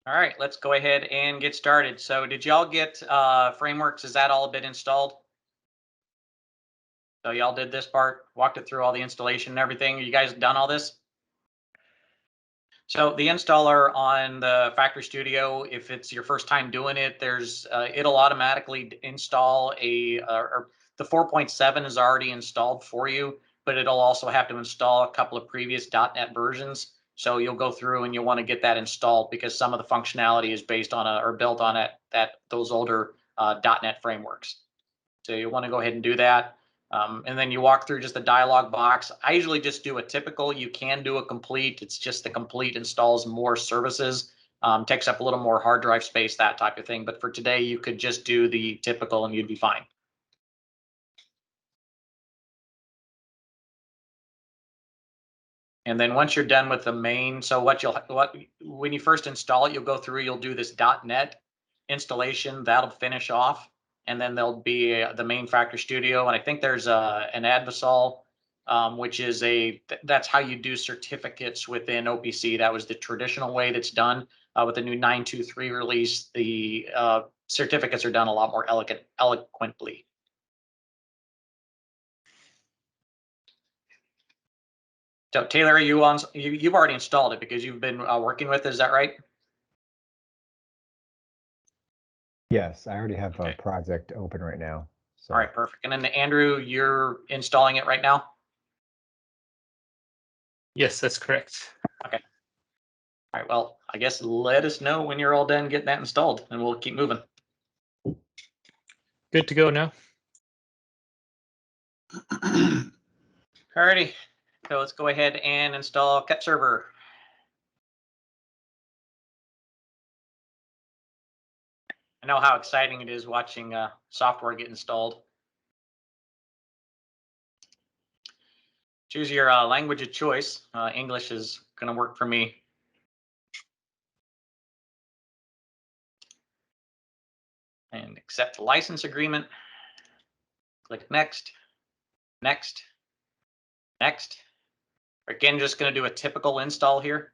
All right, let's go ahead and get started. So did y'all get Frameworx? Is that all been installed? So y'all did this part, walked it through all the installation and everything. You guys done all this? So the installer on the FactoryStudio, if it's your first time doing it, there's it'll automatically install or the 4.7 is already installed for you, but it'll also have to install a couple of previous .NET versions. So you'll go through and you'll want to get that installed because some of the functionality is based on or built on those older .NET frameworks. So you want to go ahead and do that. And then you walk through just the dialog box. I usually just do a typical. You can do a complete. It's just the complete installs more services, takes up a little more hard drive space, that type of thing. But for today, you could just do the typical and you'd be fine. And then once you're done with the main, so when you first install it, you'll go through, you'll do this .NET installation. That'll finish off. And then there'll be the main FactoryStudio. And I think there's an adversal, which is that's how you do certificates within OPC. That was the traditional way that's done. With the new 9.2.3 release, the certificates are done a lot more eloquently. So Taylor, are you on? You've already installed it because you've been working with it, is that right? Yes, I already have a project open right now. So. All right, perfect. And then Andrew, you're installing it right now? Yes, that's correct. Okay. All right, well, I guess let us know when you're all done getting that installed and we'll keep moving. Good to go now. All righty, so let's go ahead and install Kepserver. I know how exciting it is watching software get installed. Choose your language of choice. English is going to work for me. And accept the license agreement. Click next, next, next. Again, just going to do a typical install here.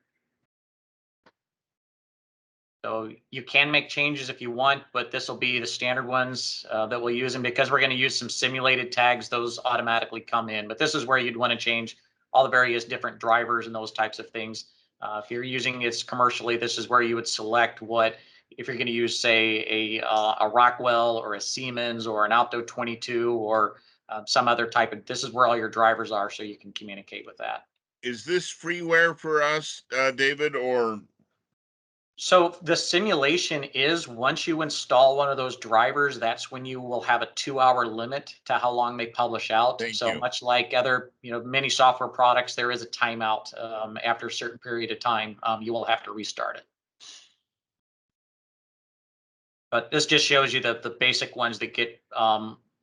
So you can make changes if you want, but this will be the standard ones that we'll use. And because we're going to use some simulated tags, those automatically come in. But this is where you'd want to change all the various different drivers and those types of things. If you're using this commercially, this is where you would select what, if you're going to use, say, a Rockwell or a Siemens or an Alto 22 or some other type of, this is where all your drivers are, so you can communicate with that. Is this freeware for us, David, or? So the simulation is once you install one of those drivers, that's when you will have a 2-hour limit to how long they publish out. So much like other, many software products, there is a timeout after a certain period of time. You will have to restart it. But this just shows you the basic ones that get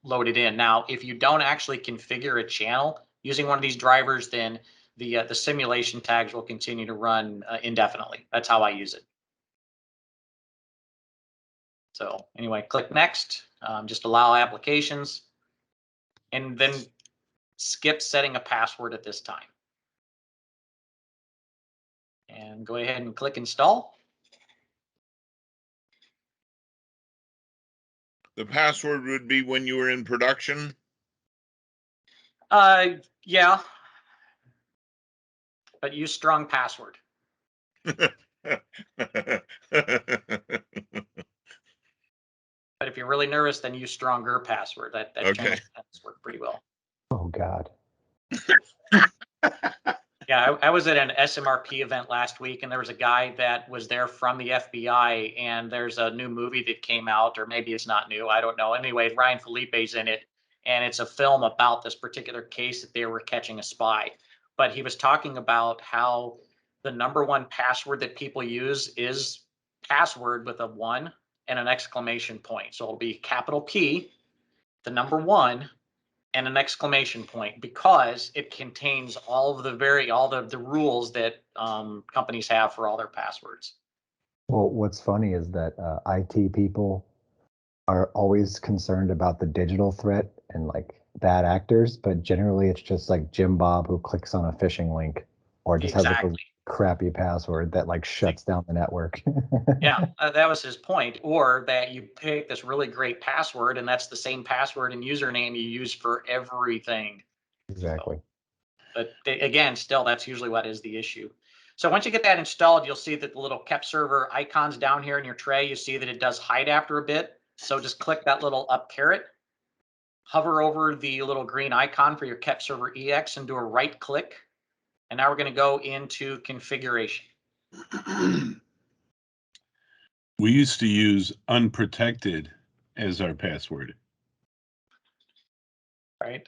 loaded in. Now, if you don't actually configure a channel using one of these drivers, then the simulation tags will continue to run indefinitely. That's how I use it. So anyway, click next, just allow applications, and then skip setting a password at this time. And go ahead and click install. The password would be when you were in production? Yeah. But use strong password. But if you're really nervous, then use stronger password. That okay. That's worked pretty well. Oh God. Yeah, I was at an SMRP event last week, and there was a guy that was there from the FBI, and there's a new movie that came out, or maybe it's not new, I don't know. Anyway, Ryan Felipe's in it, and it's a film about this particular case that they were catching a spy. But he was talking about how the #1 password that people use is password with a 1 and an exclamation point. So it'll be capital P, the #1, and an exclamation point, because it contains all of the rules that companies have for all their passwords. Well, what's funny is that IT people are always concerned about the digital threat and like bad actors, but generally it's just like Jim Bob who clicks on a phishing link or just has like crappy password that like shuts down the network. Yeah, that was his point. Or that you pick this really great password and that's the same password and username you use for everything. Exactly. But again, still, that's usually what is the issue. So once you get that installed, you'll see that the little Kepserver icons down here in your tray, you see that it does hide after a bit. So just click that little up caret, hover over the little green icon for your KEPserverEX and do a right click. And now we're going to go into configuration. We used to use unprotected as our password. Right?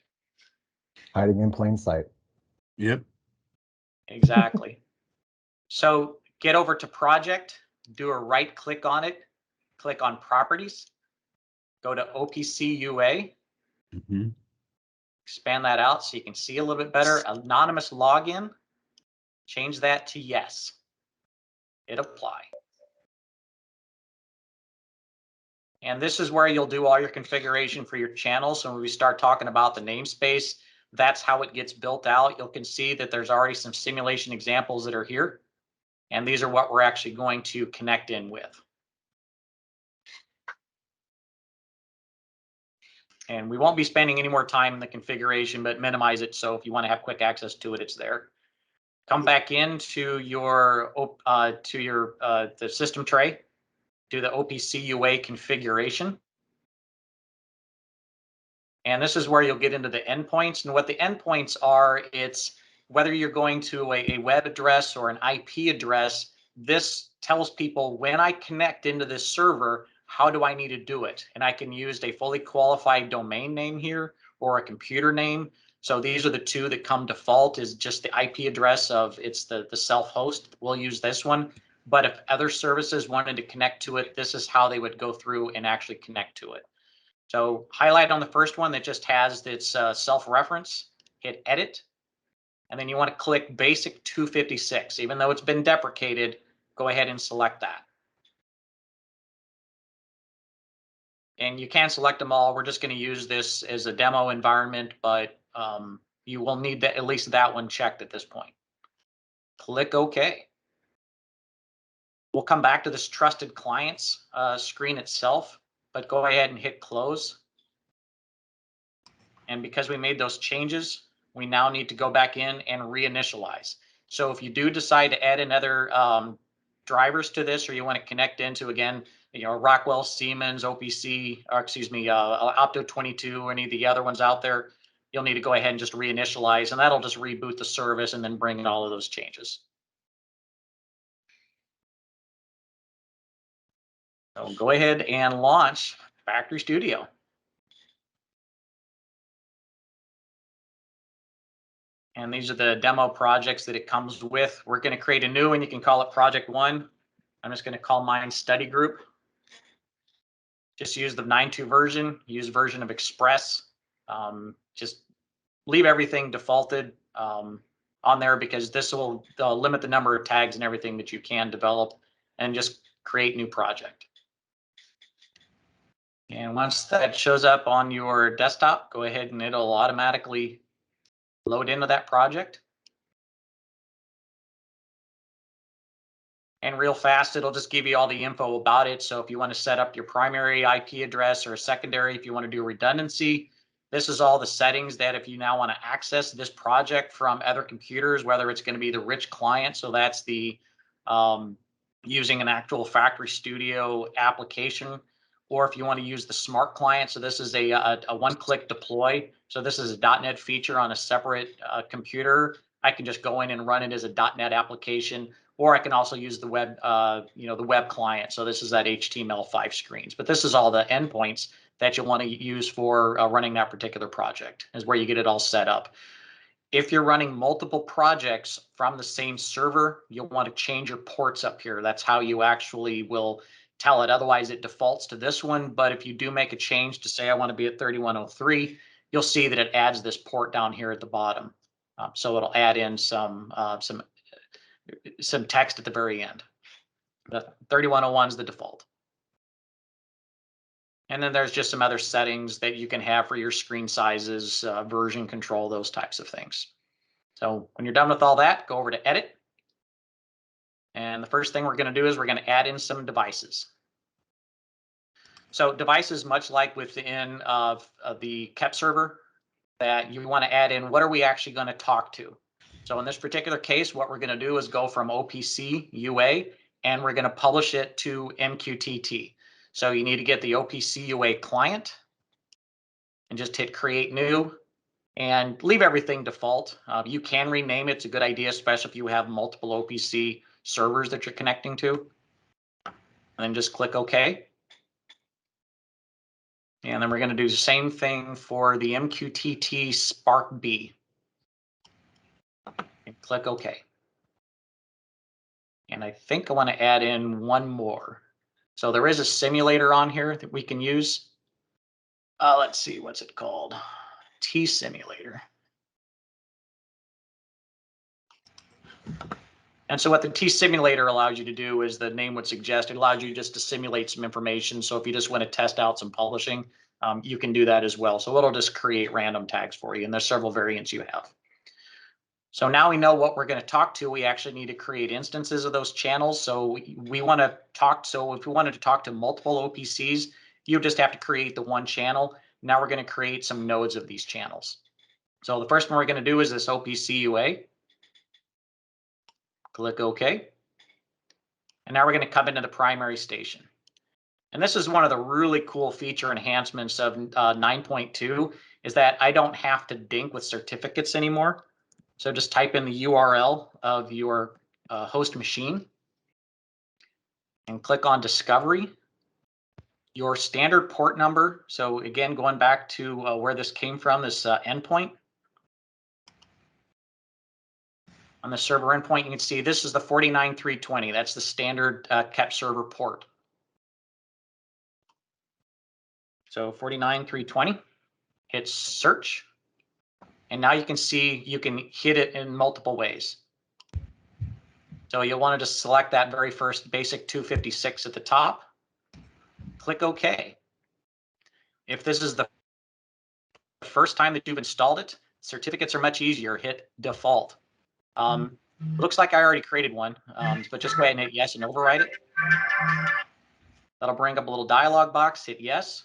Hiding in plain sight. Yep. Exactly. So get over to project, do a right click on it, click on properties, go to OPC UA, Mm-hmm. expand that out so you can see a little bit better. Anonymous login, change that to yes. Hit apply. And this is where you'll do all your configuration for your channel. So when we start talking about the namespace, that's how it gets built out. You can see that there's already some simulation examples that are here. And these are what we're actually going to connect in with. And we won't be spending any more time in the configuration, but minimize it. So if you want to have quick access to it, it's there. Come back into your the system tray, do the OPC UA configuration. And this is where you'll get into the endpoints. And what the endpoints are, it's whether you're going to a web address or an IP address, this tells people when I connect into this server, how do I need to do it? And I can use a fully qualified domain name here or a computer name. So these are the two that come default, is just the IP address of it's the self-host. We'll use this one. But if other services wanted to connect to it, this is how they would go through and actually connect to it. So highlight on the first one that just has its self-reference, hit edit, and then you want to click basic 256. Even though it's been deprecated, go ahead and select that. And you can select them all. We're just going to use this as a demo environment, but you will need that, at least that one checked at this point. Click OK. We'll come back to this trusted clients screen itself, but go ahead and hit close. And because we made those changes, we now need to go back in and reinitialize. So if you do decide to add another drivers to this, or you want to connect into, again, Rockwell, Siemens, OPC, or excuse me, Opto22, or any of the other ones out there, you'll need to go ahead and just reinitialize, and that'll just reboot the service and then bring in all of those changes. So go ahead and launch FactoryStudio. And these are the demo projects that it comes with. We're going to create a new one. You can call it Project 1. I'm just going to call mine Study Group. Just use the 9.2 version. Use version of Express. Just leave everything defaulted on there, because this will limit the number of tags and everything that you can develop, and just create new project. And once that shows up on your desktop, go ahead and it'll automatically load into that project. And real fast, it'll just give you all the info about it. So if you want to set up your primary IP address or a secondary, if you want to do redundancy, this is all the settings that if you now want to access this project from other computers, whether it's going to be the rich client, so that's the using an actual FactoryStudio application, or if you want to use the smart client. So this is a one-click deploy. So this is a .NET feature on a separate computer. I can just go in and run it as a .NET application. Or I can also use the web, the web client. So this is that HTML5 screens. But this is all the endpoints that you'll want to use for running that particular project, is where you get it all set up. If you're running multiple projects from the same server, you'll want to change your ports up here. That's how you actually will tell it. Otherwise, it defaults to this one. But if you do make a change to say I want to be at 3103, you'll see that it adds this port down here at the bottom. So it'll add in some text at the very end. The 3101 is the default. And then there's just some other settings that you can have for your screen sizes, version control, those types of things. So when you're done with all that, go over to edit, And the first thing we're going to do is we're going to add in some devices. So devices, much like within the Kepserver, that you want to add in, what are we actually going to talk to? So in this particular case, what we're going to do is go from OPC UA and we're going to publish it to MQTT. So you need to get the OPC UA client and just hit create new and leave everything default. You can rename it. It's a good idea, especially if you have multiple OPC servers that you're connecting to. And then just click OK. And then we're going to do the same thing for the MQTT SpB. And click OK. And I think I want to add in one more. So there is a simulator on here that we can use. Let's see, what's it called? T simulator. And so what the T simulator allows you to do is, the name would suggest, it allows you just to simulate some information. So if you just want to test out some publishing, you can do that as well. So it'll just create random tags for you. And there's several variants you have. So now we know what we're going to talk to. We actually need to create instances of those channels. So we want to talk. So if we wanted to talk to multiple OPCs, you just have to create the one channel. Now we're going to create some nodes of these channels. So the first one we're going to do is this OPC UA. Click OK. And now we're going to come into the primary station. And this is one of the really cool feature enhancements of 9.2 is that I don't have to dink with certificates anymore. So just type in the URL of your host machine and click on Discovery. Your standard port number. So again, going back to where this came from, this endpoint. On the server endpoint, you can see this is the 49320. That's the standard Kepserver port. So 49320, hit search. And now you can see you can hit it in multiple ways. So you'll want to just select that very first basic 256 at the top. Click OK. If this is the first time that you've installed it, certificates are much easier. Hit default. Looks like I already created one, but just go ahead and hit yes and override it. That'll bring up a little dialog box. Hit yes.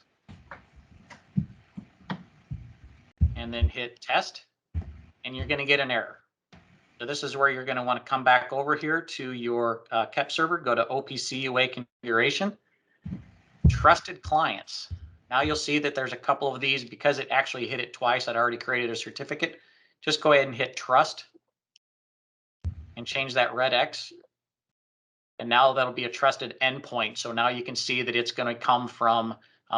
And then hit test. And you're going to get an error. So this is where you're going to want to come back over here to your Kepserver. Go to OPC UA configuration. Trusted clients. Now you'll see that there's a couple of these because it actually hit it twice. I'd already created a certificate. Just go ahead and hit trust and change that red X. And now that'll be a trusted endpoint. So now you can see that it's going to come from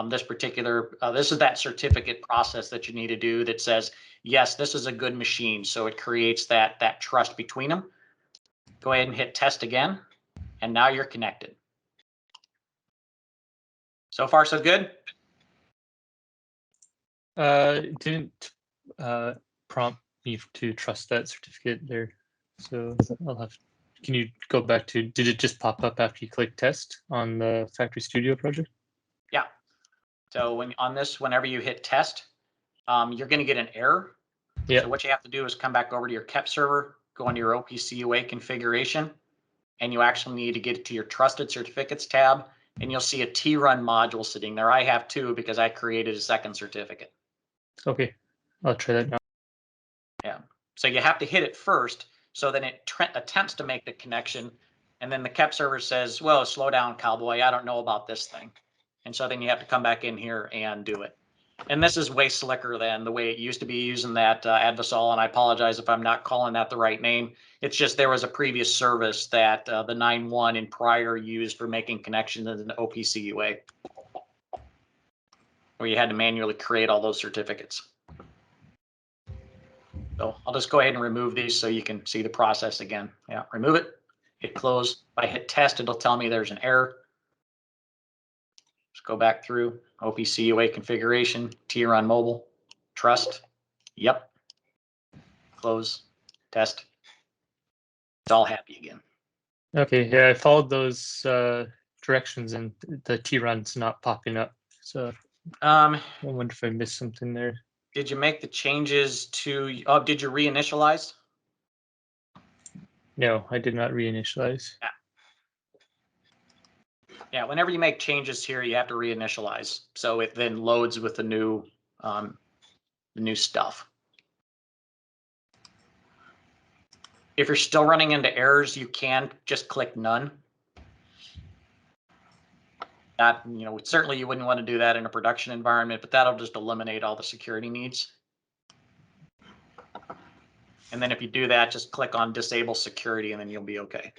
this particular, this is that certificate process that you need to do that says, yes, this is a good machine. So it creates that trust between them. Go ahead and hit test again. And now you're connected. So far, so good? It didn't prompt me to trust that certificate there. So I'll have, can you go back to, did it just pop up after you click test on the FactoryStudio project? Yeah. So when on this, whenever you hit test, you're going to get an error. Yeah. So what you have to do is come back over to your Kepserver, go into your OPC UA configuration, and you actually need to get it to your trusted certificates tab, and you'll see a T-run module sitting there. I have two because I created a second certificate. Okay, I'll try that now. Yeah. So you have to hit it first, so then it attempts to make the connection, and then the Kepserver says, well, slow down, cowboy, I don't know about this thing. And so then you have to come back in here and do it. And this is way slicker than the way it used to be using that Advisol, and I apologize if I'm not calling that the right name. It's just there was a previous service that the 9.1 and prior used for making connections in the OPC UA, where you had to manually create all those certificates. So I'll just go ahead and remove these so you can see the process again. Yeah, remove it, hit close. If I hit test, it'll tell me there's an error. Just go back through OPC UA configuration, T-run mobile, trust. Yep. Close, test. It's all happy again. Okay, yeah, I followed those directions and the T-run's not popping up. So I wonder if I missed something there. Did you make the changes to, did you reinitialize? No, I did not reinitialize. Yeah. Yeah, whenever you make changes here, you have to reinitialize. So it then loads with the new stuff. If you're still running into errors, you can just click none. That, certainly you wouldn't want to do that in a production environment, but that'll just eliminate all the security needs. And then if you do that, just click on disable security and then you'll be okay.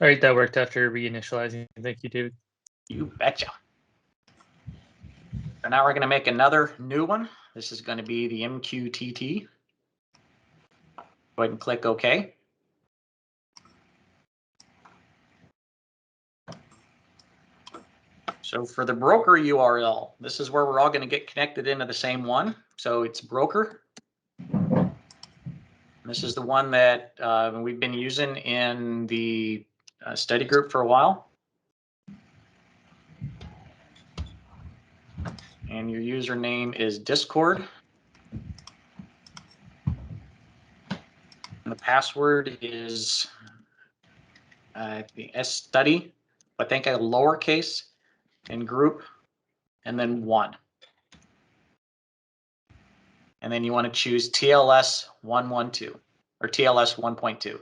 All right, that worked after reinitializing. Thank you, David. You betcha. So now we're going to make another new one. This is going to be the MQTT. Go ahead and click OK. So for the broker URL, this is where we're all going to get connected into the same one. So it's broker. This is the one that we've been using in the study group for a while. And your username is Discord. And the password is the SStudy, I think a lowercase, and group, and then 1. And then you want to choose TLS 112 or TLS 1.2.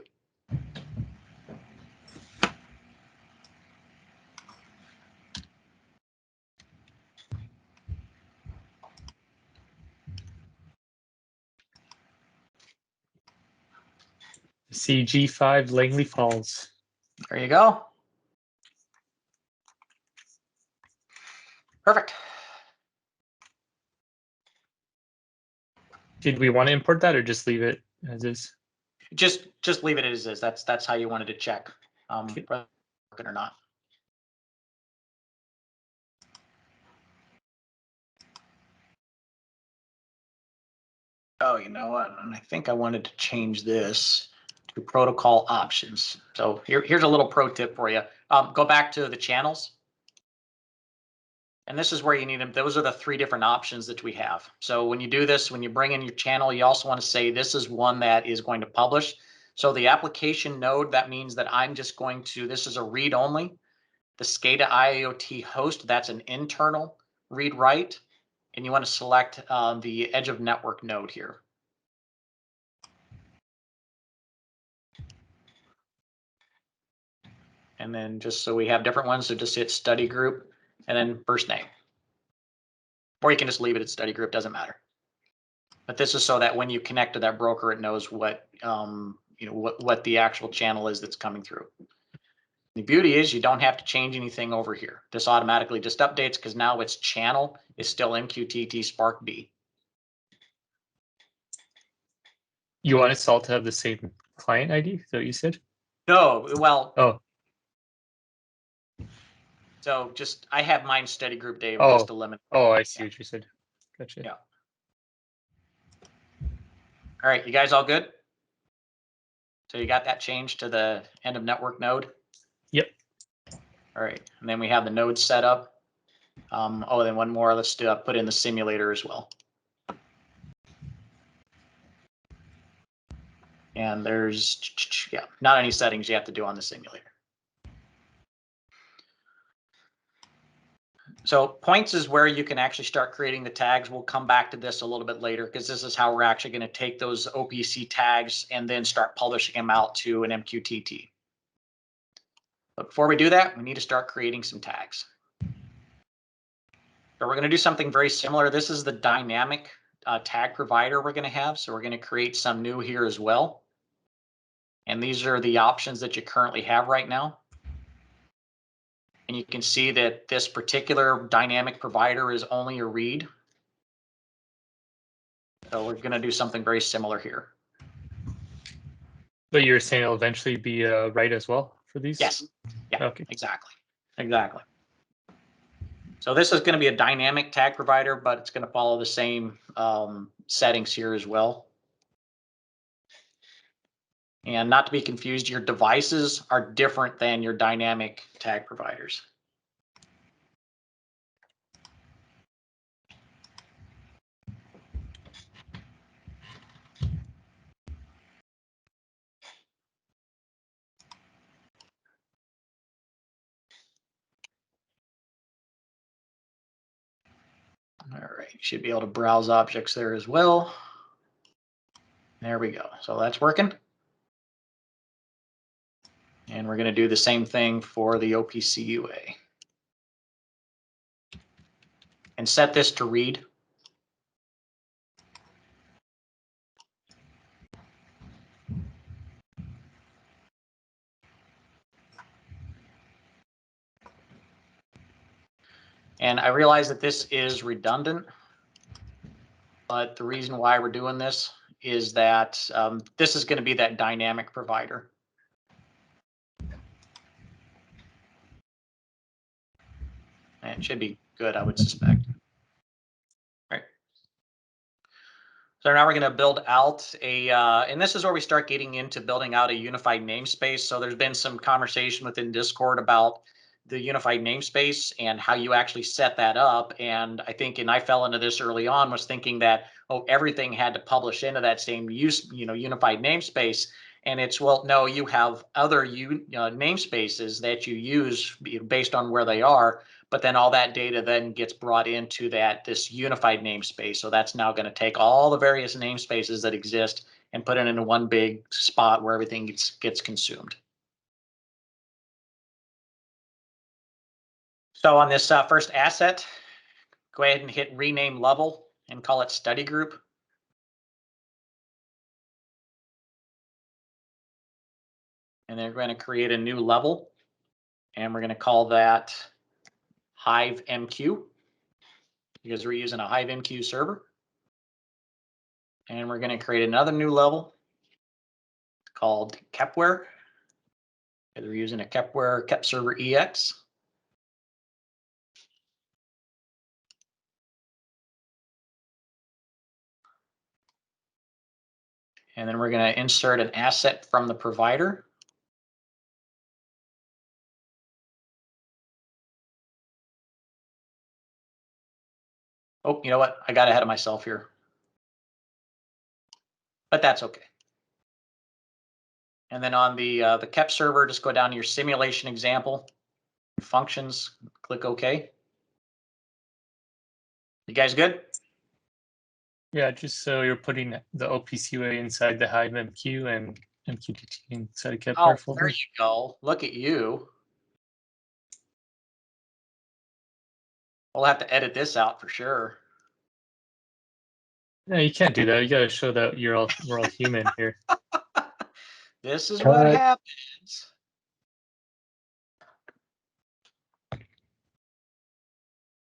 CG5 Langley Falls. There you go. Perfect. Did we want to import that or just leave it as is? Just leave it as is. That's how you wanted to check Okay. whether it's working or not. Oh, you know what? And I think I wanted to change this to protocol options. So here's a little pro tip for you. Go back to the channels. And this is where you need them. Those are the 3 different options that we have. So when you do this, when you bring in your channel, you also want to say this is one that is going to publish. So the application node, that means that I'm just going to, this is a read only. The SCADA IoT host, that's an internal read write. And you want to select the edge of network node here. And then just so we have different ones, so just hit study group and then first name. Or you can just leave it at study group, doesn't matter. But this is so that when you connect to that broker, it knows what what the actual channel is that's coming through. The beauty is you don't have to change anything over here. This automatically just updates because now its channel is still MQTT Spark B. You want us all to have the same client ID? Is that what you said? No, well, Oh, so just I have mine study group Dave Oh. just to limit. oh, I see what you said. Gotcha. Yeah. All right, you guys all good? So you got that changed to the end of network node? Yep. All right, and then we have the node set up. Oh, then one more. Let's do put in the simulator as well. And there's not any settings you have to do on the simulator. So points is where you can actually start creating the tags. We'll come back to this a little bit later because this is how we're actually going to take those OPC tags and then start publishing them out to an MQTT. But before we do that, we need to start creating some tags. So we're going to do something very similar. This is the dynamic tag provider we're going to have. So we're going to create some new here as well. And these are the options that you currently have right now. And you can see that this particular dynamic provider is only a read. So we're going to do something very similar here. But you're saying it'll eventually be a write as well for these? Yes. Yeah, Okay. exactly. Exactly. So this is going to be a dynamic tag provider, but it's going to follow the same settings here as well. And not to be confused, your devices are different than your dynamic tag providers. All right, you should be able to browse objects there as well. There we go. So that's working. And we're going to do the same thing for the OPC UA. And set this to read. And I realize that this is redundant, but the reason why we're doing this is that this is going to be that dynamic provider. And it should be good, I would suspect. All right. So now we're going to build out a, and this is where we start getting into building out a unified namespace. So there's been some conversation within Discord about the unified namespace and how you actually set that up. And I think, and I fell into this early on, was thinking that, oh, everything had to publish into that same unified namespace. And it's, well, no, you have other namespaces that you use based on where they are, but then all that data then gets brought into this unified namespace. So that's now going to take all the various namespaces that exist and put it into one big spot where everything gets consumed. So on this first asset, go ahead and hit rename level and call it study group. And then we're going to create a new level, and we're going to call that Hive MQ, because we're using a Hive MQ server. And we're going to create another new level called Kepware, because we're using a KepserverEX. And then we're going to insert an asset from the provider. Oh, you know what? I got ahead of myself here. But that's okay. And then on the Kepserver, just go down to your simulation example, functions, click OK. You guys good? Yeah, just so you're putting the OPC UA inside the Hive MQ and MQTT inside a Kepler folder. There you go. Look at you. We'll have to edit this out for sure. No, you can't do that. You got to show that we're all human here. This is what happens.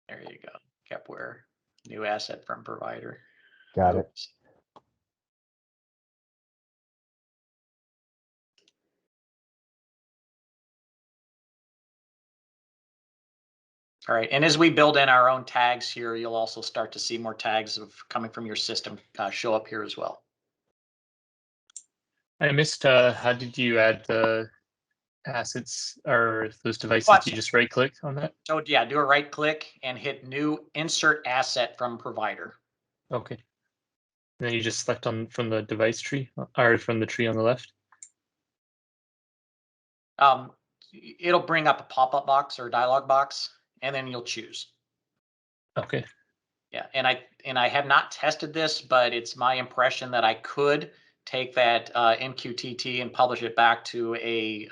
There you go. Kepware, new asset from provider. Got it. All right, and as we build in our own tags here, you'll also start to see more tags coming from your system show up here as well. I missed, how did you add the assets or those devices? You just right click on that? So yeah, do a right click and hit new insert asset from provider. Okay. And then you just select from the device tree or from the tree on the left. It'll bring up a pop-up box or dialog box, and then you'll choose. Okay. Yeah, and I have not tested this, but it's my impression that I could take that MQTT and publish it back to a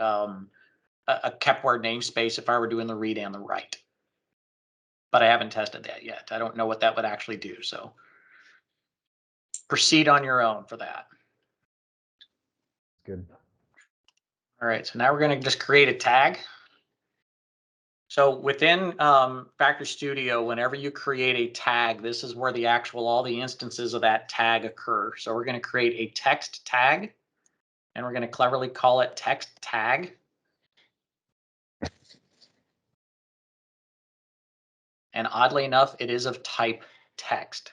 Kepware namespace if I were doing the read and the write. But I haven't tested that yet. I don't know what that would actually do. So proceed on your own for that. Good. All right, so now we're going to just create a tag. So within FactoryStudio, whenever you create a tag, this is where all the instances of that tag occur. So we're going to create a text tag, and we're going to cleverly call it text tag. And oddly enough, it is of type text.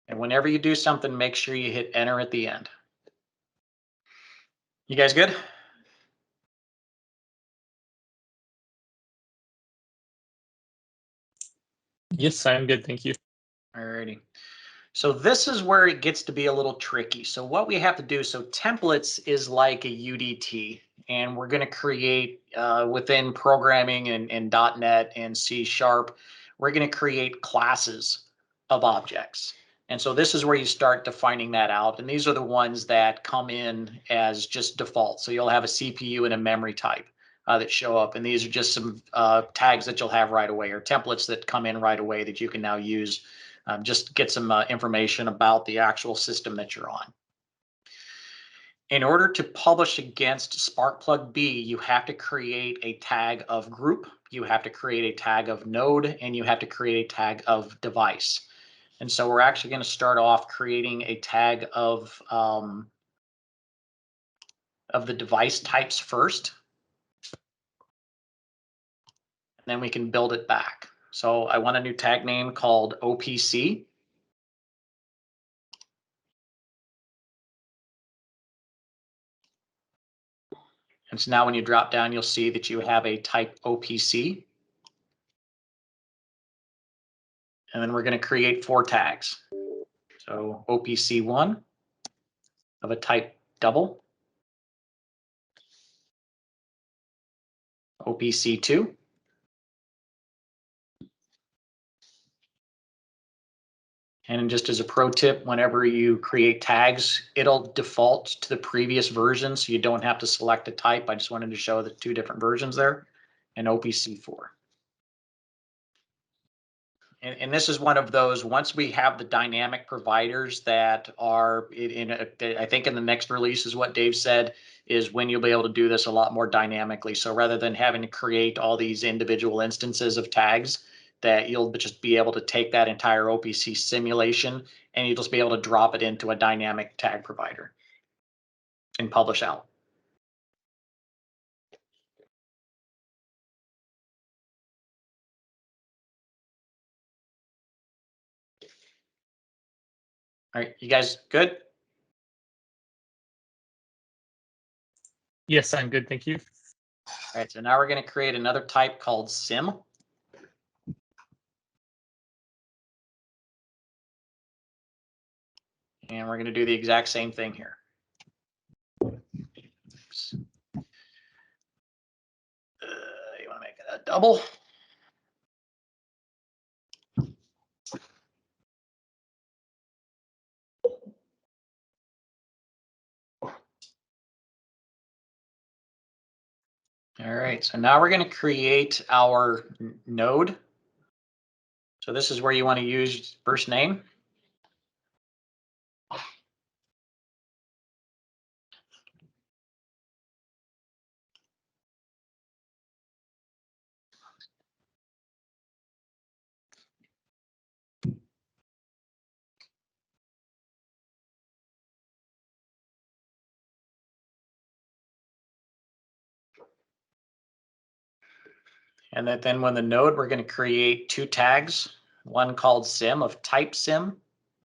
And whenever you do something, make sure you hit enter at the end. You guys good? Yes, I'm good. Thank you. Alrighty. So this is where it gets to be a little tricky. So what we have to do, so templates is like a UDT. and we're going to create within programming and .NET and C#, we're going to create classes of objects. And so this is where you start defining that out. And these are the ones that come in as just default. So you'll have a CPU and a memory type that show up. And these are just some tags that you'll have right away, or templates that come in right away that you can now use. Just get some information about the actual system that you're on. In order to publish against Sparkplug B, you have to create a tag of group, you have to create a tag of node, and you have to create a tag of device. And so we're actually going to start off creating a tag of the device types first. And then we can build it back. So I want a new tag name called OPC. And so now when you drop down, you'll see that you have a type OPC. And then we're going to create 4 tags. So OPC1 of a type double. OPC2. And just as a pro tip, whenever you create tags, it'll default to the previous version, so you don't have to select a type. I just wanted to show the 2 different versions there, and OPC4. And this is one of those, once we have the dynamic providers that are I think in the next release is what Dave said, is when you'll be able to do this a lot more dynamically. So rather than having to create all these individual instances of tags, that you'll just be able to take that entire OPC simulation and you'll just be able to drop it into a dynamic tag provider and publish out. All right, you guys good? Yes, I'm good, thank you. All right, so now we're going to create another type called sim. And we're going to do the exact same thing here. Oops. You want to make it a double. All right, so now we're going to create our node. So this is where you want to use first name. And then when the node, we're going to create 2 tags, one called sim of type sim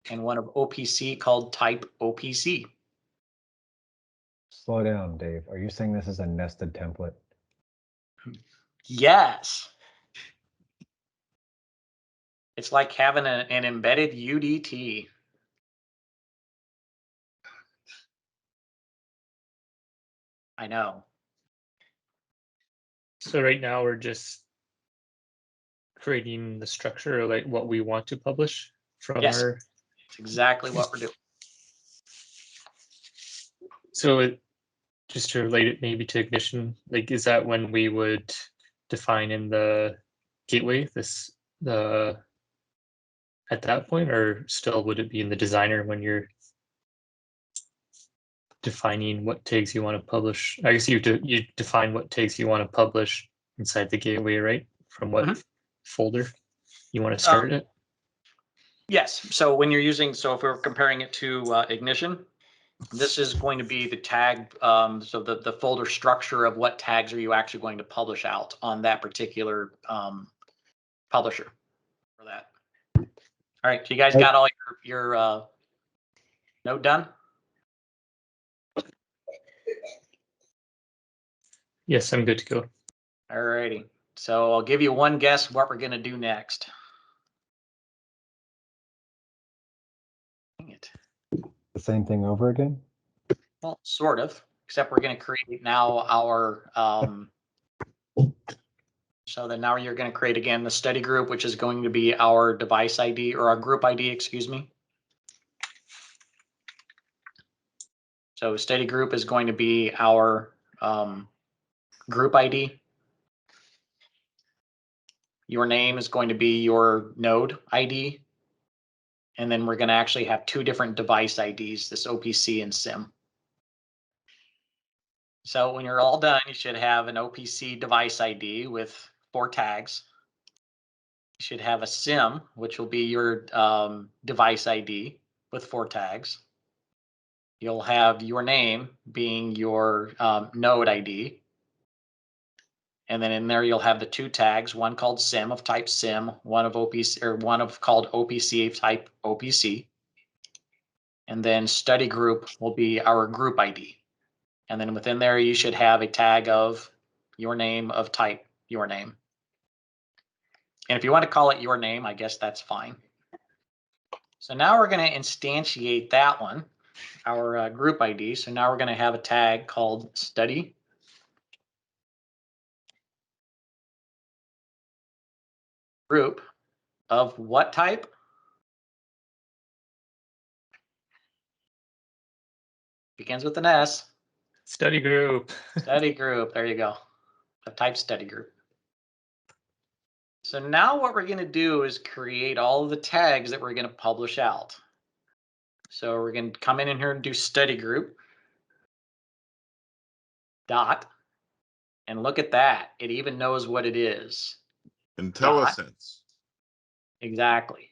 and one of OPC called type OPC. Slow down, Dave. Are you saying this is a nested template? Yes. It's like having an embedded UDT. I know. So right now we're just creating the structure, like what we want to publish from Yes. our. It's exactly what we're doing. So just to relate it maybe to ignition, like is that when we would define in the gateway at that point, or still would it be in the designer when you're defining what tags you want to publish? I guess you define what tags you want to publish inside the gateway, right? From what folder you want to start it? Yes. So when you're using, so if we're comparing it to ignition, this is going to be the tag. So the folder structure of what tags are you actually going to publish out on that particular publisher for that. All right. So you guys got all your node done? Yes, I'm good to go. All righty. So I'll give you one guess what we're going to do next. Dang it. The same thing over again? Well, sort of. except we're going to create now our, so then now you're going to create again the study group, which is going to be our device ID or our group ID, excuse me. So study group is going to be our group ID. Your name is going to be your node ID. And then we're going to actually have two different device IDs, this OPC and SIM. So when you're all done, you should have an OPC device ID with 4 tags. You should have a SIM, which will be your device ID with 4 tags. You'll have your name being your node ID. And then in there, you'll have the 2 tags, one called SIM of type SIM, one of OPC or one of called OPC of type OPC. And then study group will be our group ID. And then within there, you should have a tag of your name of type your name. And if you want to call it your name, I guess that's fine. So now we're going to instantiate that one, our group ID. So now we're going to have a tag called study group of what type? Begins with an S. Study group. Study group. There you go. A type study group. So now what we're going to do is create all of the tags that we're going to publish out. So we're going to come in here and do study group dot, and look at that. It even knows what it is. IntelliSense. Exactly.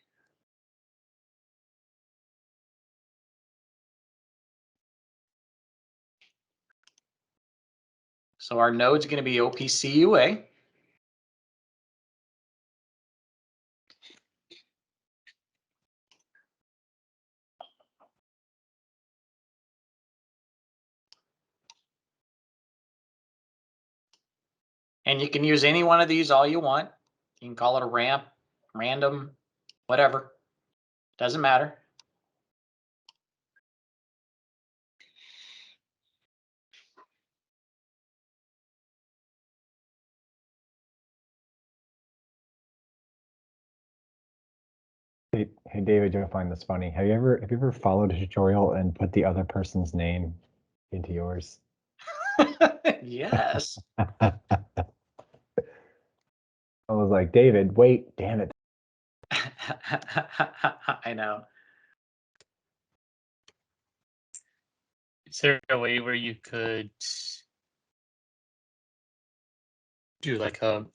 So our node's going to be OPC UA. And you can use any one of these all you want. You can call it a ramp, random, whatever. Doesn't matter. Hey David, you'll find this funny. Have you ever followed a tutorial and put the other person's name into yours? Yes. I was like, David, wait, damn it. I know. Is there a way where you could do like a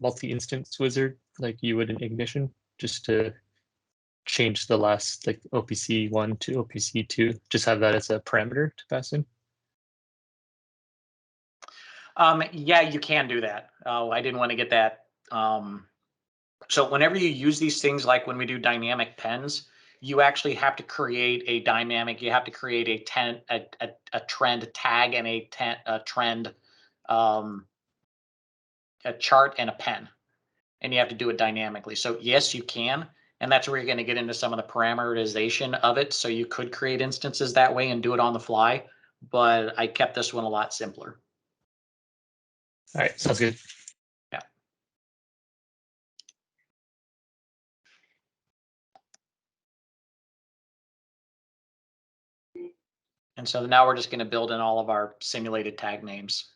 multi-instance wizard like you would in Ignition, just to change the last like OPC 1 to OPC 2, just have that as a parameter to pass in? Yeah, you can do that. I didn't want to get that. So whenever you use these things, like when we do dynamic pens, you actually have to create a dynamic. You have to create a trend tag and a trend, a chart and a pen, and you have to do it dynamically. So yes, you can, and that's where you're going to get into some of the parameterization of it. So you could create instances that way and do it on the fly, but I kept this one a lot simpler. All right, sounds good. Yeah. And so now we're just going to build in all of our simulated tag names.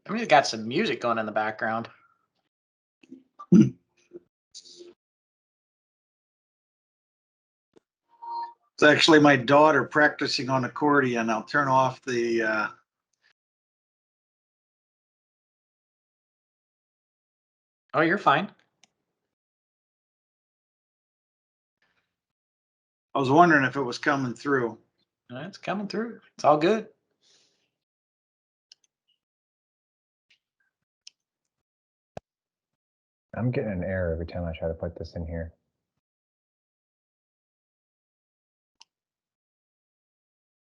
I mean, it's got some music going in the background. It's actually my daughter practicing on accordion. I'll turn off the. Oh, you're fine. I was wondering if it was coming through. It's coming through. It's all good. I'm getting an error every time I try to put this in here.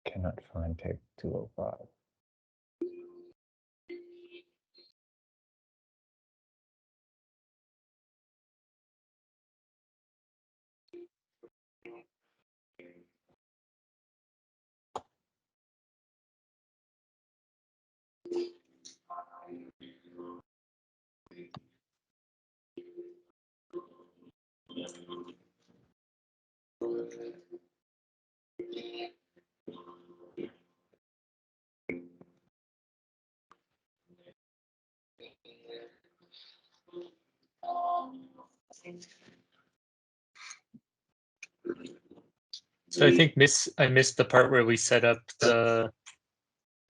Cannot find tape 205. So I think I missed the part where we set up the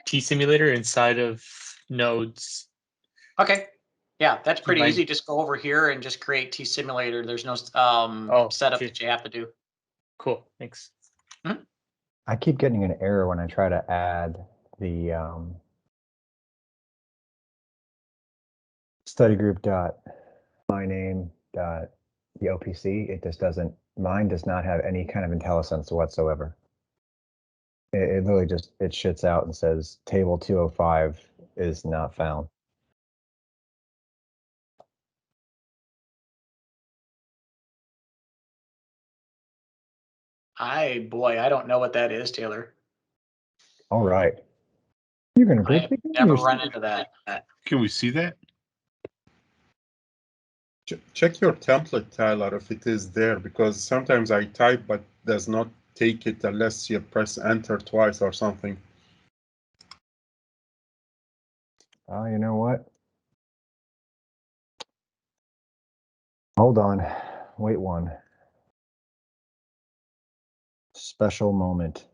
T simulator inside of nodes. Okay. Yeah, that's pretty mind- easy. Just go over here and just create T simulator. There's no setup okay. that you have to do. Cool, thanks. I keep getting an error when I try to add the study group dot my name dot the OPC. It just doesn't. Mine does not have any kind of IntelliSense whatsoever. It literally just it shits out and says table 205 is not found. Boy, I don't know what that is, Taylor. All right. You're gonna I group have it? never run into that. Can we see that? Check your template, Tyler, if it is there, because sometimes I type but does not take it unless you press enter twice or something. Oh, you know what? Hold on. Wait one. Special moment.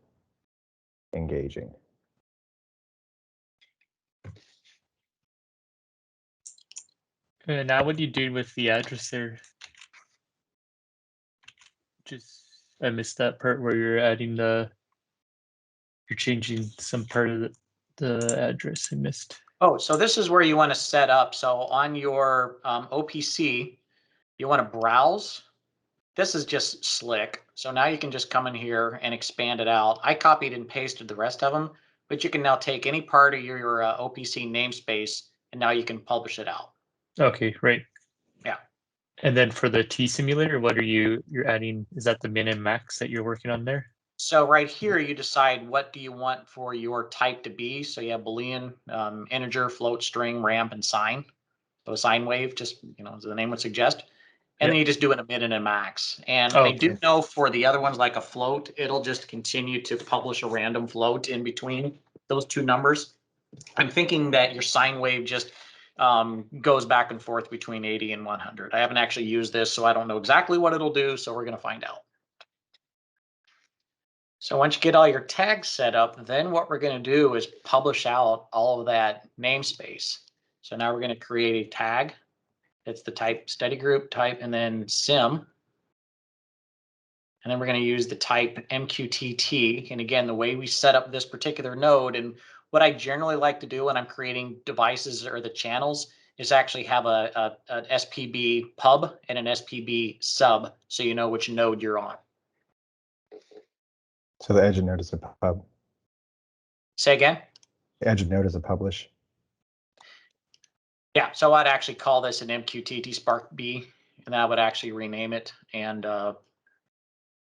Engaging. Now what do you do with the address there? I missed that part where you're adding you're changing some part of the address I missed. Oh, so this is where you want to set up. So on your OPC, you want to browse. This is just slick. So now you can just come in here and expand it out. I copied and pasted the rest of them, but you can now take any part of your OPC namespace and now you can publish it out. Okay, right. Yeah. And then for the T simulator, what are you're adding? Is that the min and max that you're working on there? So right here, you decide what do you want for your type to be. So you have Boolean, integer, float, string, ramp, and sine. So a sine wave, just, as the name would suggest. And then you just do an min and a max. And I do know for the other ones, like a float, it'll just continue to publish a random float in between those two numbers. I'm thinking that your sine wave just goes back and forth between 80 and 100. I haven't actually used this, so I don't know exactly what it'll do. So we're going to find out. So once you get all your tags set up, then what we're going to do is publish out all of that namespace. So now we're going to create a tag. It's the type study group type and then sim. And then we're going to use the type MQTT. And again, the way we set up this particular node and what I generally like to do when I'm creating devices or the channels is actually have an SpB pub and an SpB sub so you know which node you're on. So the edge of node is a pub. Say again? The edge of node is a publish. Yeah, so I'd actually call this an MQTT Spark B, and I would actually rename it and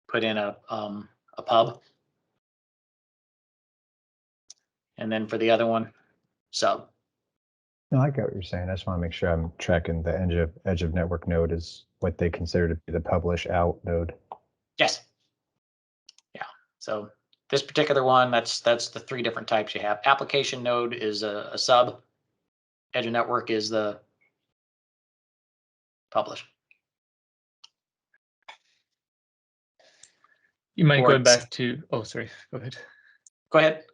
put in a pub. And then for the other one, sub. No, I get what you're saying. I just want to make sure I'm tracking the edge of network node is what they consider to be the publish out node. Yes. Yeah. So this particular one, that's the three different types you have. Application node is a sub. Edge of network is the publish. You mind Or going it's- back to, oh, sorry, go ahead. Go ahead.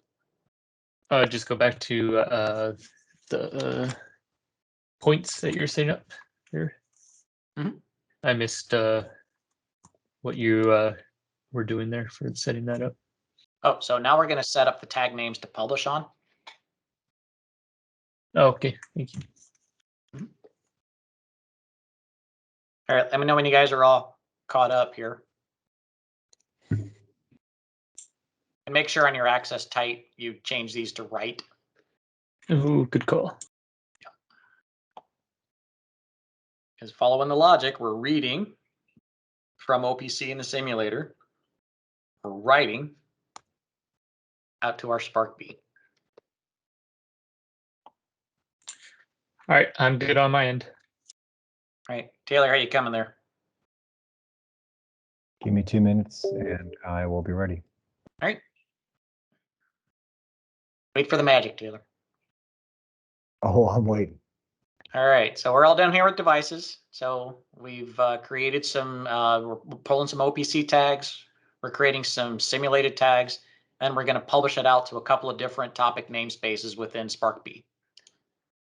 Just go back to the points that you're setting up here. Mhm. I missed what you were doing there for setting that up. Oh, so now we're going to set up the tag names to publish on. Oh, okay, thank you. All right, let me know when you guys are all caught up here. And make sure on your access type, you change these to write. Ooh, good call. Because following the logic, we're reading from OPC in the simulator. We're writing out to our SpB. All right, I'm good on my end. All right, Taylor, how you coming there? Give me 2 minutes and I will be ready. All right. Wait for the magic, Taylor. Oh, I'm waiting. All right, so we're all down here with devices. So we've created some, we're pulling some OPC tags. We're creating some simulated tags, and we're going to publish it out to a couple of different topic namespaces within SpB.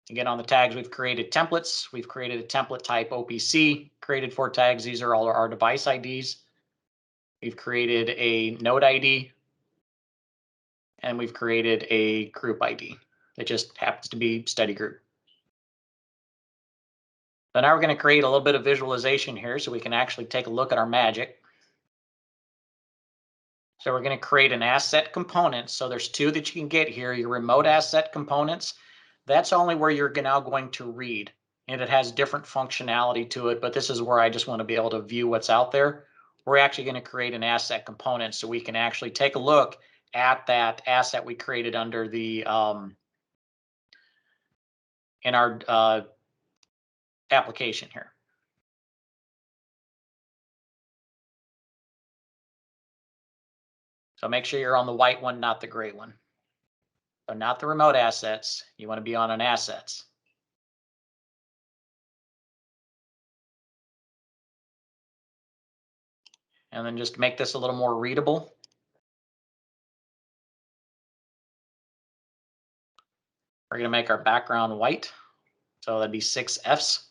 Again, on the tags, we've created templates. We've created a template type OPC, created 4 tags. These are all our device IDs. We've created a node ID, and we've created a group ID. It just happens to be study group. So now we're going to create a little bit of visualization here so we can actually take a look at our magic. So we're going to create an asset component. So there's 2 that you can get here, your remote asset components. That's only where you're now going to read. And it has different functionality to it, but this is where I just want to be able to view what's out there. We're actually going to create an asset component so we can actually take a look at that asset we created under the in our application here. So make sure you're on the white one, not the gray one. So not the remote assets. You want to be on an assets. And then just make this a little more readable. We're going to make our background white. So that'd be 6 Fs.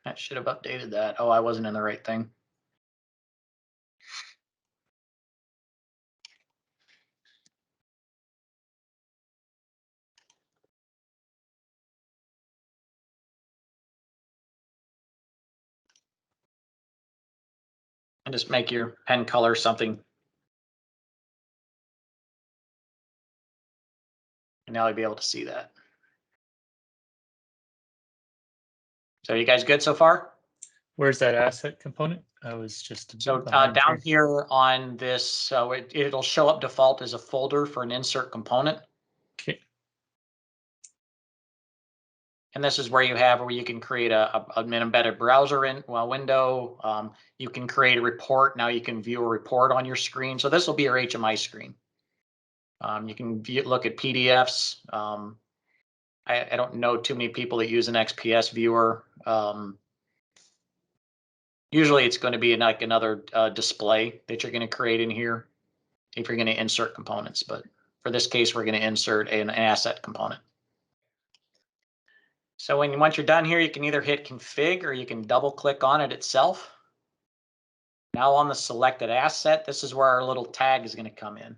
I should have updated that. Oh, I wasn't in the right thing. And just make your pen color something. And now you'll be able to see that. So you guys good so far? Where's that asset component? I was just So behind down here on this, so it'll show up default as a folder for an insert component. Okay. And this is where you have where you can create an embedded browser window. You can create a report. Now you can view a report on your screen. So this will be your HMI screen. You can look at PDFs. I don't know too many people that use an XPS viewer. Usually it's going to be like another display that you're going to create in here if you're going to insert components. But for this case, we're going to insert an asset component. So once you're done here, you can either hit config or you can double click on it itself. Now on the selected asset, this is where our little tag is going to come in.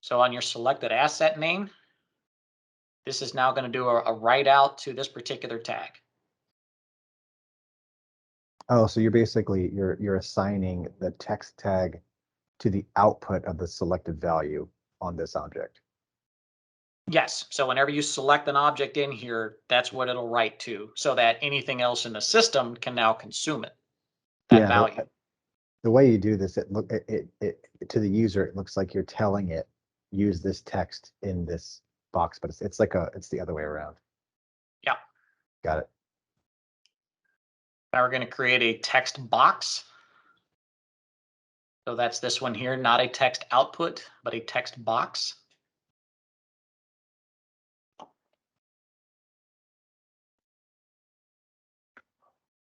So on your selected asset name, this is now going to do a write out to this particular tag. Oh, so you're basically you're assigning the text tag to the output of the selected value on this object. Yes. So whenever you select an object in here, that's what it'll write to, so that anything else in the system can now consume it. That value. The way you do this, it to the user, it looks like you're telling it use this text in this box, but it's the other way around. Yeah. Got it. Now we're going to create a text box. So that's this one here, not a text output, but a text box.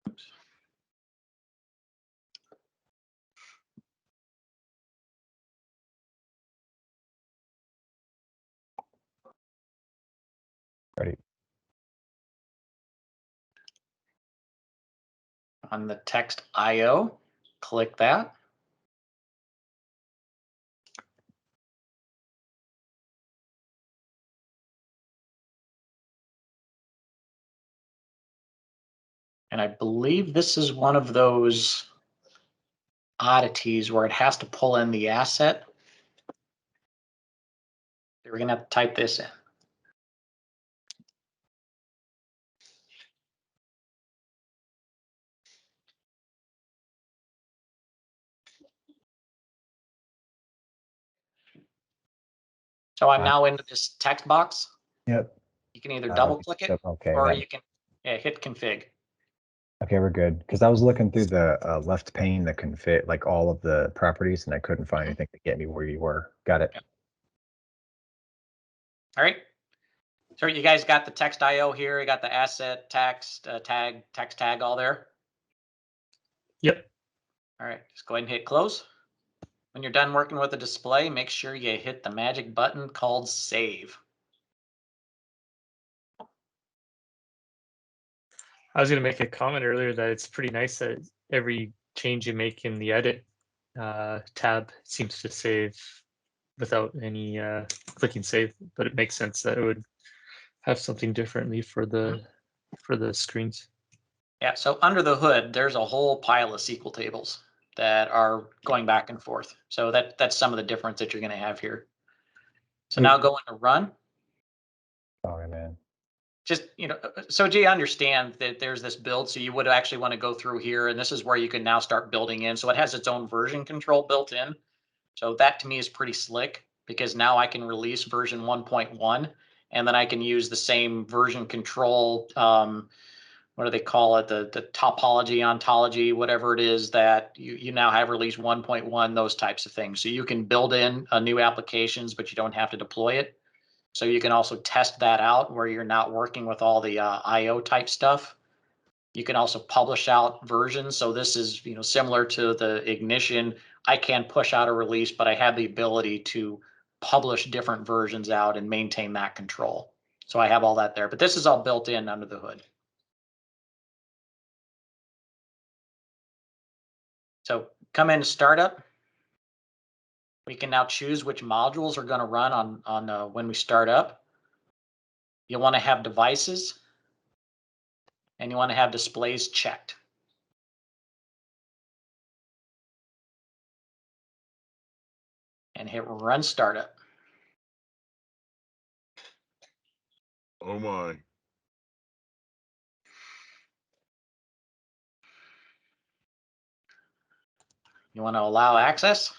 Oops. on the text IO, click that. And I believe this is one of those oddities where it has to pull in the asset. We're going to have to type this in. So I'm now into this text box. Yep. You can either double click it Okay. or you can hit config. Okay, we're good. Because I was looking through the left pane, the config, like all of the properties, and I couldn't find anything to get me where you were. Got it. Yep. All right. So you guys got the text IO here. You got the asset text tag, text tag all there. Yep. All right. Just go ahead and hit close. When you're done working with the display, make sure you hit the magic button called save. I was going to make a comment earlier that it's pretty nice that every change you make in the edit tab seems to save without any clicking save, but it makes sense that it would have something differently for the screens. Yeah, so under the hood, there's a whole pile of SQL tables that are going back and forth. So that's some of the difference that you're going to have here. So now go into run. Sorry, man. Just, so do you understand that there's this build? So you would actually want to go through here, and this is where you can now start building in. So it has its own version control built in. So that to me is pretty slick because now I can release version 1.1 and then I can use the same version control. What do they call it? The topology, ontology, whatever it is that you now have release 1.1, those types of things. So you can build in new applications, but you don't have to deploy it. So you can also test that out where you're not working with all the IO type stuff. You can also publish out versions. So this is similar to the Ignition. I can push out a release, but I have the ability to publish different versions out and maintain that control. So I have all that there, but this is all built in under the hood. So come in startup. We can now choose which modules are going to run on when we start up. You'll want to have devices, and you want to have displays checked. And hit run startup. Oh my. You want to allow access?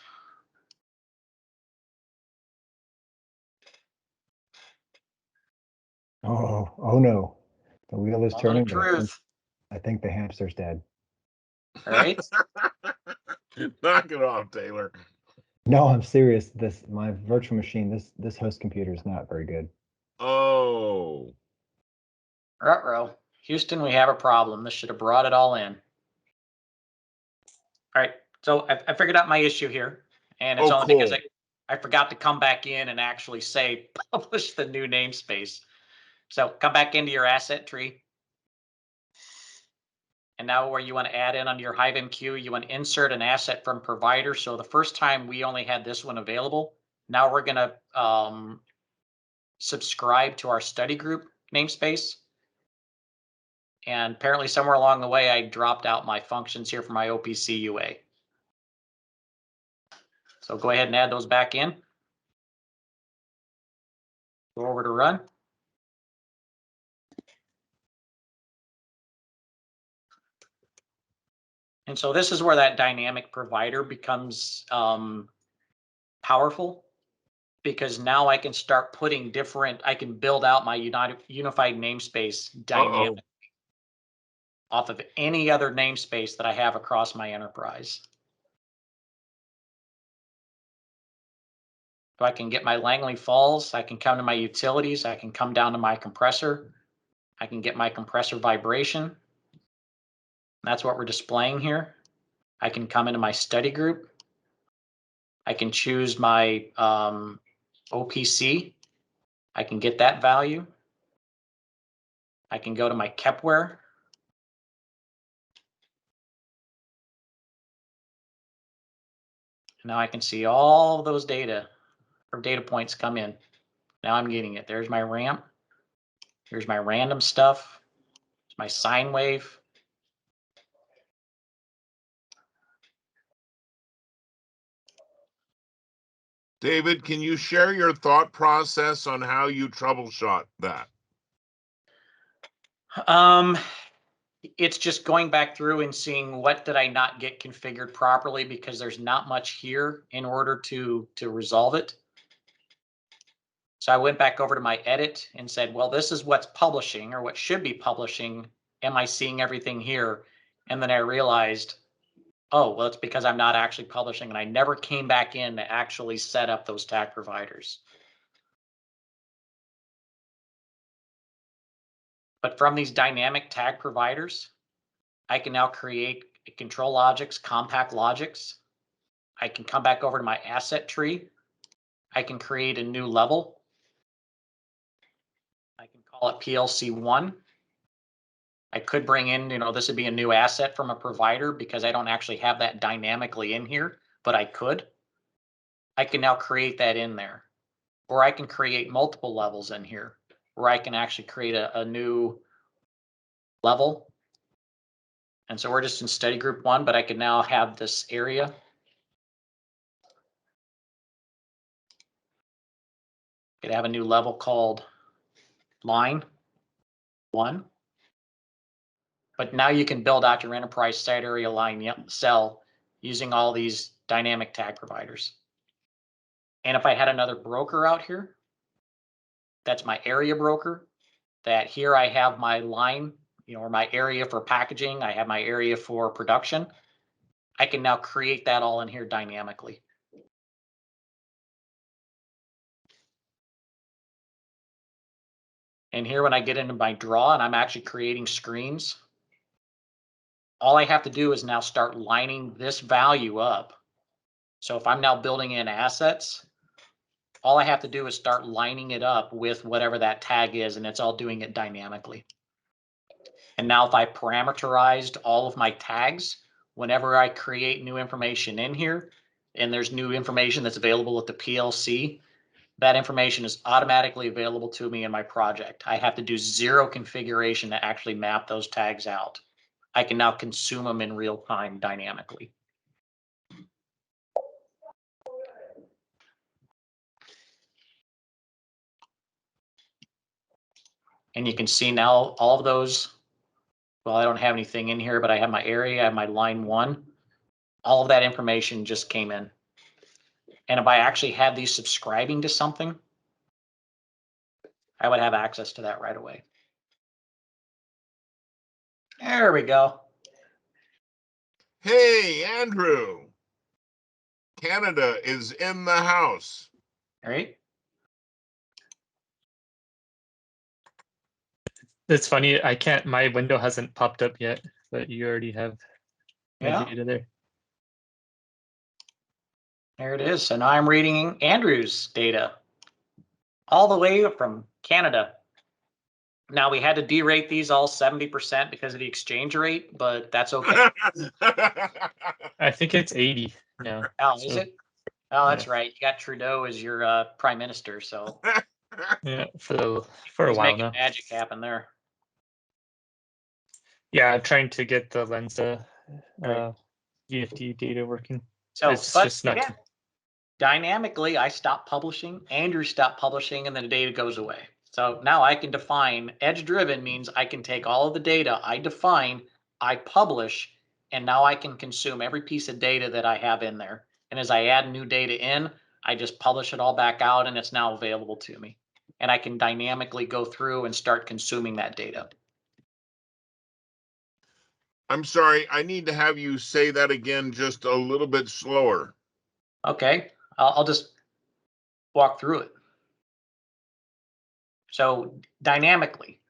Oh no. The wheel is Moment turning, of but truth. I think the hamster's dead. All right. Knock it off, Taylor. No, I'm serious. My virtual machine, this host computer is not very good. Oh. Ruh-roh. Houston, we have a problem. This should have brought it all in. All right. So I figured out my issue here. And it's only because I forgot to come back in and actually say publish the new namespace. So come back into your asset tree. And now where you want to add in under your HiveMQ, you want to insert an asset from provider. So the first time we only had this one available. Now we're going to subscribe to our study group namespace. And apparently somewhere along the way, I dropped out my functions here for my OPC UA. So go ahead and add those back in. Go over to run. And so this is where that dynamic provider becomes powerful, because now I can start putting I can build out my unified namespace dynamic off of any other namespace that I have across my enterprise. So I can get my Langley Falls, I can come to my utilities, I can come down to my compressor, I can get my compressor vibration. That's what we're displaying here. I can come into my study group. I can choose my OPC. I can get that value. I can go to my Kepware. Now I can see all those data or data points come in. Now I'm getting it. There's my ramp. Here's my random stuff. There's my sine wave. David, can you share your thought process on how you troubleshot that? It's just going back through and seeing what did I not get configured properly, because there's not much here in order to resolve it. So I went back over to my edit and said, well, this is what's publishing or what should be publishing. Am I seeing everything here? And then I realized, oh, well, it's because I'm not actually publishing, and I never came back in to actually set up those tag providers. But from these dynamic tag providers, I can now create control logics, compact logics. I can come back over to my asset tree. I can create a new level. I can call it PLC1. I could bring in, this would be a new asset from a provider because I don't actually have that dynamically in here, but I could. I can now create that in there. Or I can create multiple levels in here where I can actually create a new level. And so we're just in study group 1, but I can now have this area. Could have a new level called line 1. But now you can build out your enterprise site area line cell using all these dynamic tag providers. And if I had another broker out here, that's my area broker, that here I have my line, or my area for packaging, I have my area for production. I can now create that all in here dynamically. And here when I get into my draw and I'm actually creating screens, all I have to do is now start lining this value up. So if I'm now building in assets, all I have to do is start lining it up with whatever that tag is, and it's all doing it dynamically. And now if I parameterized all of my tags, whenever I create new information in here, and there's new information that's available at the PLC, that information is automatically available to me in my project. I have to do 0 configuration to actually map those tags out. I can now consume them in real time dynamically. And you can see now all of those, well, I don't have anything in here, but I have my area, I have my line 1. All of that information just came in. And if I actually had these subscribing to something, I would have access to that right away. There we go. Hey, Andrew. Canada is in the house. All right. It's funny, I can't, my window hasn't popped up yet, but you already have my data there. There it is. So now I'm reading Andrew's data all the way from Canada. Now we had to derate these all 70% because of the exchange rate, but that's okay. I think it's 80 now. Oh, is it? Oh, that's yeah. right. You got Trudeau as your prime minister, so Yeah, for a he's while making now. magic happen there. Yeah, I'm trying to get the Lensa Right. VFD data working. So, It's but just not. again, dynamically, I stop publishing, Andrew stopped publishing, and then the data goes away. So now I can define edge driven means I can take all of the data I define, I publish, and now I can consume every piece of data that I have in there. And as I add new data in, I just publish it all back out and it's now available to me. And I can dynamically go through and start consuming that data. I'm sorry, I need to have you say that again just a little bit slower. Okay, I'll just walk through it. So dynamically,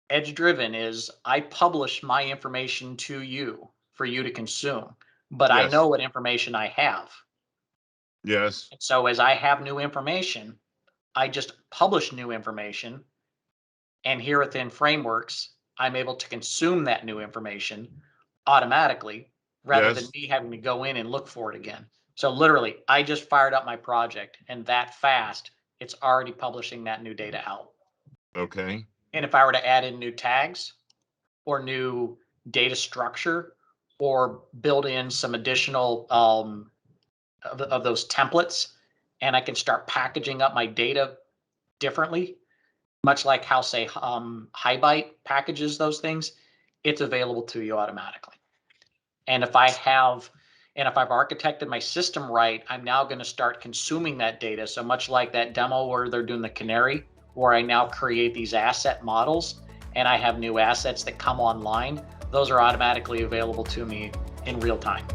edge driven is I publish my information to you for you to consume, but I Yes. know what information I have. Yes. And so as I have new information, I just publish new information. And here within Frameworx, I'm able to consume that new information automatically. rather Yes. than me having to go in and look for it again. So literally, I just fired up my project, and that fast, it's already publishing that new data out. Okay. And if I were to add in new tags or new data structure or build in some additional of those templates, and I can start packaging up my data differently, much like how, say, HiByte packages those things, it's available to you automatically. And if I've architected my system right, I'm now going to start consuming that data. So much like that demo where they're doing the canary, where I now create these asset models and I have new assets that come online, those are automatically available to me in real time.